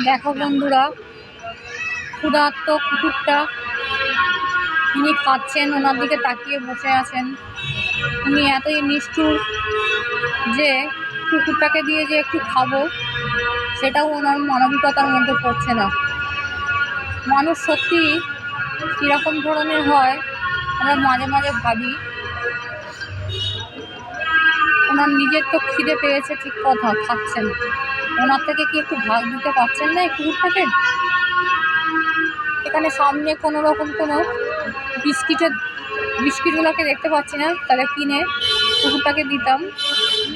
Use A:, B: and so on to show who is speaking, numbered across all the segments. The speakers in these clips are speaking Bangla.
A: দেখো বন্ধুরা, ক্ষুধার্ত কুকুরটা তিনি খাচ্ছেন, ওনার দিকে তাকিয়ে বসে আছেন। উনি এতই নিষ্ঠুর যে কুকুরটাকে দিয়ে যে একটু খাবো সেটাও ওনার মানবিকতার মধ্যে পড়ছে না। মানুষ সত্যি কীরকম ধরনের হয় আমরা মাঝে মাঝে ভাবি। ওনার নিজের তো খিদে পেয়েছে, ঠিক কথা, খাচ্ছেন, ওনার থেকে কি একটু ভাগ দিতে পারছেন না এই কুকুরটাকে? এখানে সামনে কোনো রকম কোনো বিস্কিটগুলোকে দেখতে পাচ্ছি না, তাহলে কিনে কুকুরটাকে দিতাম।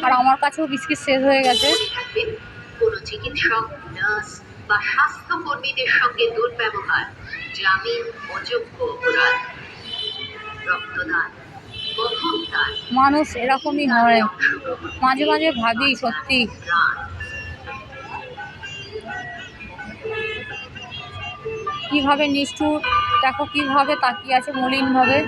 A: আর আমার কাছেও বিস্কিট শেষ হয়ে গেছে।
B: কোনো চিকিৎসক, নার্স বা স্বাস্থ্যকর্মীদের সঙ্গে দুর্ব্যবহার জামিন অযোগ্য অপরাধ। রক্তদান, বহনদান,
A: মানুষ এরকমই হয়, মাঝে মাঝে ভাবি সত্যি। কিভাবে নিষ্ঠুর, দেখো কিভাবে তাকিয়ে আছে মলিন ভাবে।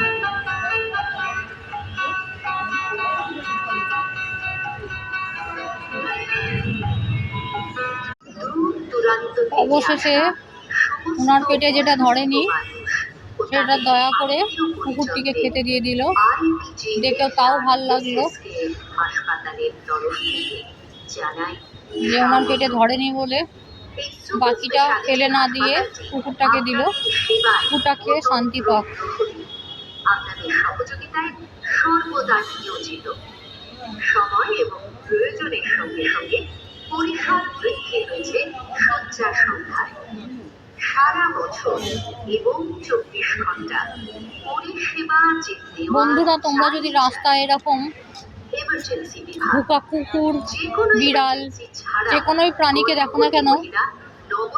A: অবশেষে ওনার পেটে যেটা ধরেনি সেটা দয়া করে কুকুরটিকে খেতে দিয়ে দিল। দেখে তাও ভাল লাগলো যে ওনার পেটে ধরেনি বলে বাকিটা ফেলে না দিয়ে কুকুরটাকে দিল। কুকুরটা খেয়ে শান্তি পাক।
B: আপনাদের সহযোগিতায় সর্বদা নিয়োজিত। সময় এবং প্রয়োজনের সঙ্গে সঙ্গে পরিসর বৃদ্ধি হয়েছে শয্যা সংখ্যায়। সারা বছর এবং 24 ঘন্টা পরিষেবা যে
A: বন্ধুরা, তোমরা যদি রাস্তায় এরকম ভুকা কুকুর, বিড়াল, যে কোনোই প্রাণীকে দেখো না কেন,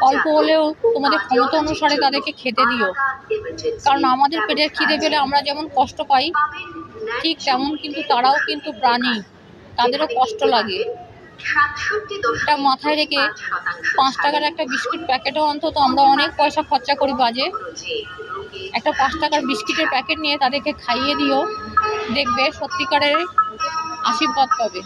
A: অল্প হলেও তোমাদের ক্ষমতা অনুসারে তাদেরকে খেতে দিও। কারণ আমাদের পেটের খিদে পেলে আমরা যেমন কষ্ট পাই, ঠিক তেমন কিন্তু তারাও কিন্তু প্রাণী, তাদেরও কষ্ট লাগে। এটা মাথায় রেখে 5 টাকার একটা বিস্কিট প্যাকেটও অন্তত আমরা অনেক পয়সা খরচা করি বাজে, একটা 5 টাকার বিস্কিটের প্যাকেট নিয়ে তাদেরকে খাইয়ে দিও, দেখবে সত্যিকারের আশীর্বাদ পাবে।